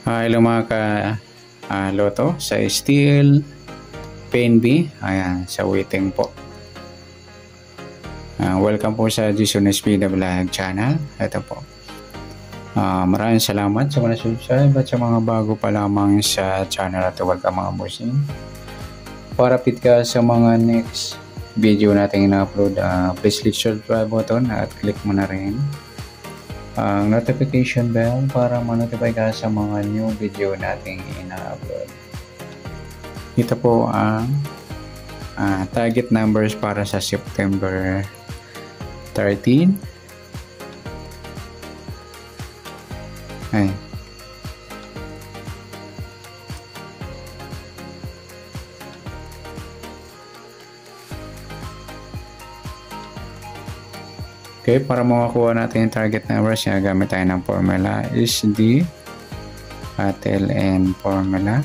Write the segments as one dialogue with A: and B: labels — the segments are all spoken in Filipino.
A: Hello mga loto sa Steel PNB, ayan, sa waiting po. Welcome po sa Jason Espida Vlog channel. Ito po. Maraming salamat sa mga subscribe at sa mga bago pa lamang sa channel at welcome mga bossing. Para fit ka sa mga next video natin ina-upload, please click subscribe button at click mo na rin ang notification bell para ma-notify ka sa mga new video nating ina-upload. Ito po ang target numbers para sa September 13. Ay. Okay, para makakuha natin yung target numbers, gamit tayo ng formula SD at LN formula.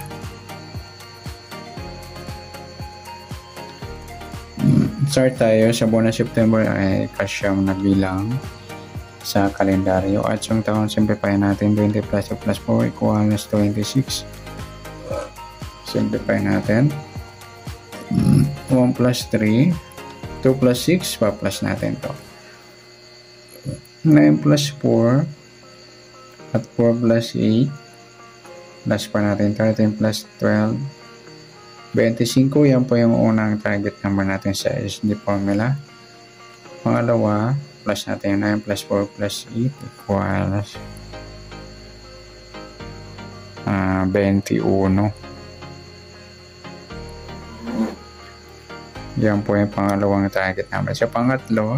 A: Start tayo sa buwan ng September ay kasyang na bilang sa kalendaryo at yung taon simplify natin 20 plus 2 plus 4 equals 26. Simplify natin 1 plus 3 2 plus 6 pa plus natin to 9 plus 4 at 4 plus 8 plus pa natin 13 plus 12 25. Yan po yung unang target number natin sa SD formula. Pangalawa, plus natin yung 9 plus 4 plus 8 equals 21. Yan po yung pangalawang target number. Sa pangatlo,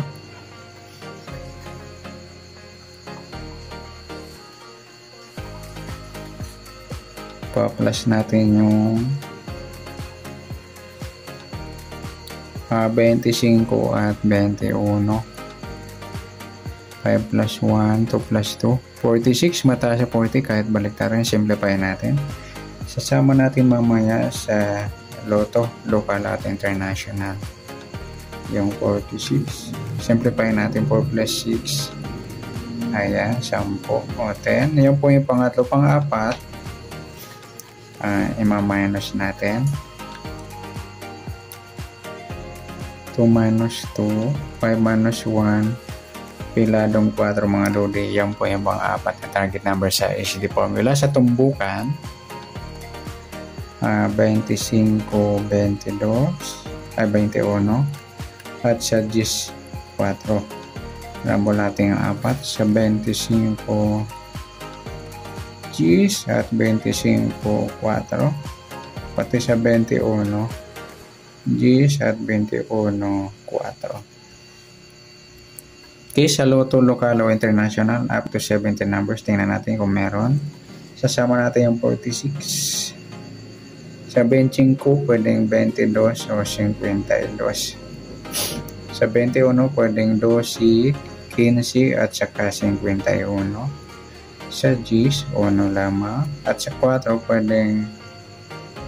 A: pa-plus natin yung 25 at 21. 5 plus 1, 2 plus 2. 46, mataas sa 40 kahit baliktaran. Simplify natin. Sasama natin mamaya sa Lotto, local at international. Yung 46. Simplify natin 4 plus 6. Ayan, 10 o 10. Yan po yung pangatlo. Pang-apat, ima-minus natin. 2 minus 2, 5 minus 1, piladong 4 mga lodi. Yan po yung pang-apat na target number sa SD formula. Sa tumbukan, 25, 22, 21, at sa 10, 4. Rambol natin ang 4 sa 25, 10 at 25, 4. Pati sa 21, 10 at 21, 4. Okay, sa Lotto local o international, up to 17 numbers. Tingnan natin kung meron. Sasama natin yung 46. Sa 25, pwedeng 22 o 52. Sa 21, pwedeng 12, 15 at saka 51. Sa 10, 1 lamang. At sa 4, pwedeng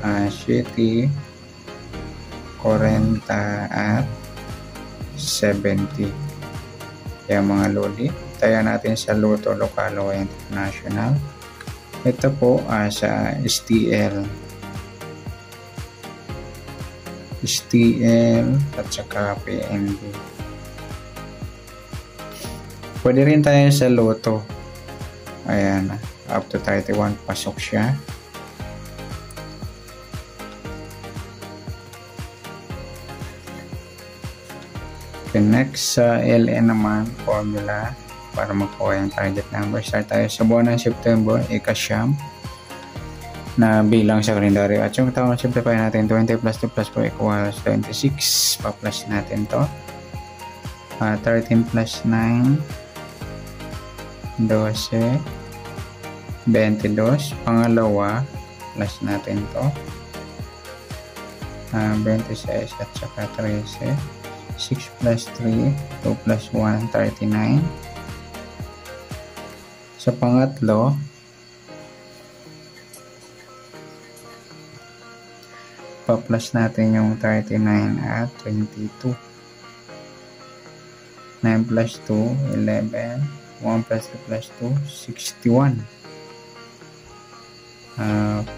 A: 7, 40 at 70. Kaya mga lodi, tayo natin sa Lotto local o international. Ito po sa STL at saka PNB. Pwede rin tayo sa Lotto. Ayan, up to 31 pasok siya. Next sa LN naman formula para makuha yung target number. Start tayo sa buwan ng September, ikasyam na bilang sa kalendaryo at yung taon simplify natin 20 plus 2 plus 4 equals 26. Pa-plus natin to 13 plus 9 12 22. Pangalawa, plus natin to 26 at saka 13. 6 plus 3, 2 plus 1, 39. Sa pangatlo, pa-plus natin yung 39 at 22. 9 plus 2, 11. 1 plus 2 plus 2, 61.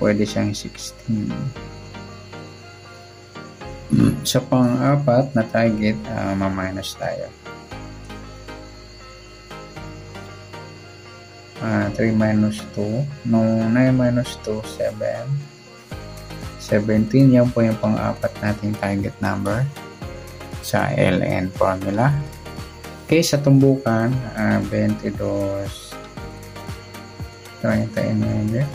A: pwede siyang 16. Sa pang-apat na target, ma-minus tayo. 3 minus 2. No, 9 minus 2, 7. 17. Yan po yung pang-apat nating target number sa LN formula. Okay, sa tumbukan, 22, 39,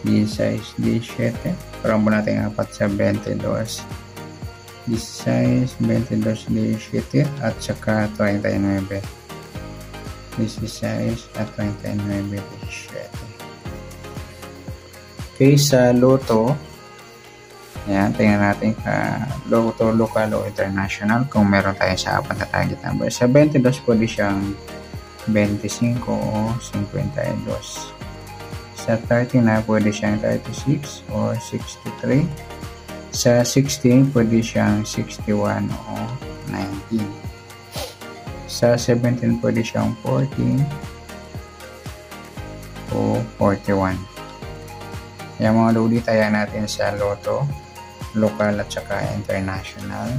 A: 16, 17. Parang mo natin apat sa 22, 16, 22, 17 at saka 39. 16 at 39, 17. Okay, sa loto, ayan, tingnan natin loto, local o international kung meron tayo sa apat na target number. Sa 22 pwede siyang 25 o 52. Sa 30 na pwede siyang 36 o 63. Sa 16 pwede siyang 61 o 19. Sa 17 pwede siyang 14 o 41. Yung mga lodi tayo natin sa loto, local at saka international.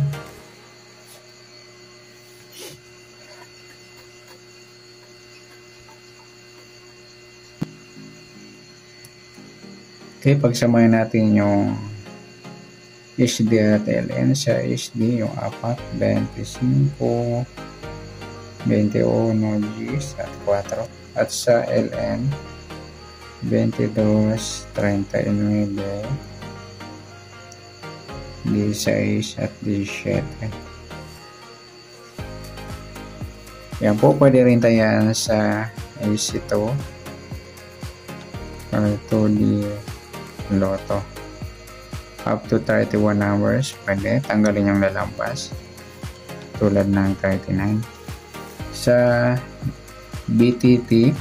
A: Okay, pagsamahin natin yung HD at LN. Sa HD, yung apat, 25, 21 Gs at 4. At sa LN, 22, 39, 16 at 17. Yan po, pwede rin tayo sa AC2 or 2D loto. Up to 31 hours, pwede. Tanggalin yung lalampas. Tulad ng 39. Sa BTT,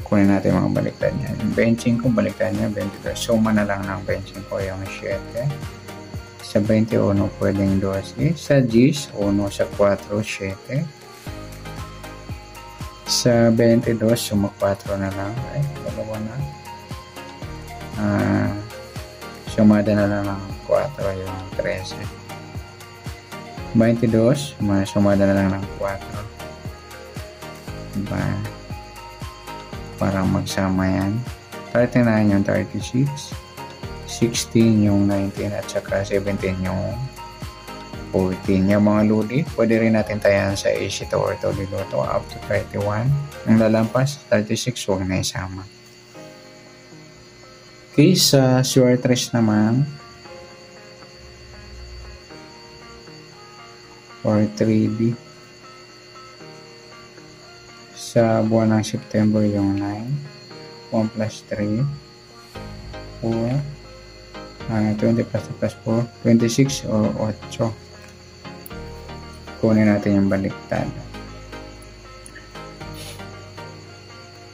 A: kunin natin mga baliktad niya. Yung benching ko, baliktad niya, 22. Suma na lang ng benching ko yung 7. Sa 21, pwedeng 12. Sa Gs, 1 sa 4, 7. Sa 22, suma 4 na lang. Ay, dalawa na. Sumada na lang ng 4 yung 13. 22, sumada na lang ng 4. Diba? Parang magsama yan. 39 yung 36. 16 yung 19 at saka 17 yung 14. Yung mga ludi, pwede rin natin tayan sa AC2 or Toliloto up to 31. Ang lalampas, 36, huwag na isama. Okay, sa Sure 3 naman, or 3D. Sa buwan ng September yung 9. 1 plus 3. 4. 20 plus 4. 26 o 8. Kunin natin yung baliktad.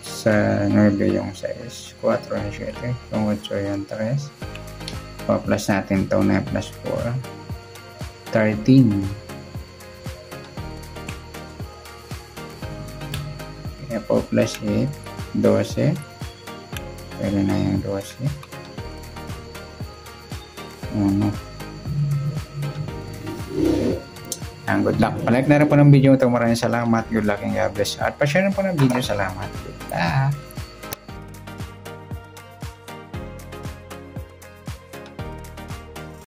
A: Sa 9 yung 6. 4 yung 7. Yung 8 yung 3. Pa-plus natin ito. 9 plus 4. 13. Po plus 8, 12. Pwede na yung 12. Good luck. Palike na rin po ng video ito. Maraming salamat. Good luck and God bless. At pa-share na po ng video. Salamat. Good luck.